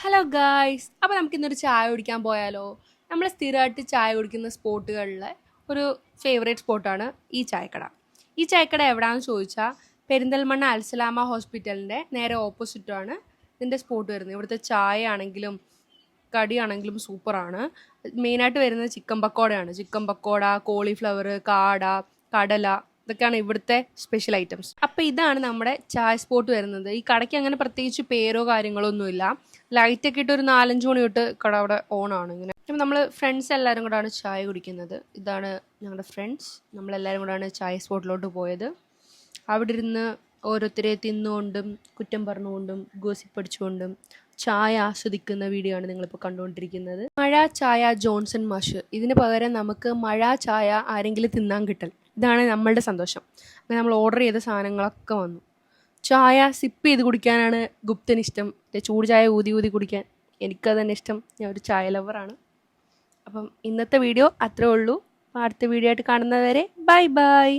Hello guys, അപ്പോൾ നമുക്കിന്നൊരു ചായ കുടിക്കാൻ പോയാലോ? നമ്മൾ സ്ഥിരമായിട്ട് ചായ കുടിക്കുന്ന സ്പോട്ടുകളിലെ ഒരു ഫേവറേറ്റ് സ്പോട്ടാണ് ഈ ചായക്കട. ഈ ചായക്കട എവിടെയാണെന്ന് ചോദിച്ചാൽ പെരിന്തൽമണ്ണ അൽസലാമ ഹോസ്പിറ്റലിൻ്റെ നേരെ ഓപ്പോസിറ്റാണ് ഇതിൻ്റെ സ്പോട്ട് വരുന്നത്. ഇവിടുത്തെ ചായ ആണെങ്കിലും കടിയാണെങ്കിലും സൂപ്പറാണ്. മെയിനായിട്ട് വരുന്നത് ചിക്കൻ പക്കോടയാണ്. ചിക്കൻ പക്കോട, കോളിഫ്ലവർ, കാട, കടല, ഇതൊക്കെയാണ് ഇവിടുത്തെ സ്പെഷ്യൽ ഐറ്റംസ്. അപ്പോൾ ഇതാണ് നമ്മുടെ ചായ സ്പോട്ട് വരുന്നത്. ഈ കടയ്ക്ക് അങ്ങനെ പ്രത്യേകിച്ച് പേരോ കാര്യങ്ങളോ ഒന്നുമില്ല. ലൈറ്റൊക്കെ ഇട്ട് ഒരു 4-5 മണി തൊട്ട് കട അവിടെ ഓണാണ്. ഇങ്ങനെ അപ്പം നമ്മൾ ഫ്രണ്ട്സ് എല്ലാവരും കൂടാണ് ചായ കുടിക്കുന്നത്. ഇതാണ് ഞങ്ങളുടെ ഫ്രണ്ട്സ്. നമ്മളെല്ലാവരും കൂടാണ് ചായ സ്പോട്ടിലോട്ട് പോയത്. അവിടെ ഇരുന്ന് ഓരോരുത്തരെ തിന്നുകൊണ്ടും കുറ്റം പറഞ്ഞുകൊണ്ടും ഗോസിപ്പ് അടിച്ചുകൊണ്ടും ചായ ആസ്വദിക്കുന്ന വീഡിയോ ആണ് നിങ്ങളിപ്പോൾ കണ്ടുകൊണ്ടിരിക്കുന്നത്. മഴ ചായ ജോൺസൺ മാഷ്. ഇതിന് പകരം നമുക്ക് മഴ ചായ ആരെങ്കിലും തിന്നാൻ കിട്ടൽ, ഇതാണ് നമ്മളുടെ സന്തോഷം. അങ്ങനെ നമ്മൾ ഓർഡർ ചെയ്ത സാധനങ്ങളൊക്കെ വന്നു. ചായ സിപ്പ് ചെയ്ത് കുടിക്കാനാണ് ഗുപ്തന് ഇഷ്ടം. ചൂട് ചായ ഊതി ഊതി കുടിക്കാൻ എനിക്കത് തന്നെ ഇഷ്ടം. ഞാൻ ഒരു ചായ ലവറാണ്. അപ്പം ഇന്നത്തെ വീഡിയോ അത്രേ ഉള്ളൂ. അടുത്ത വീഡിയോ ആയിട്ട് കാണുന്നതുവരെ ബൈ ബൈ.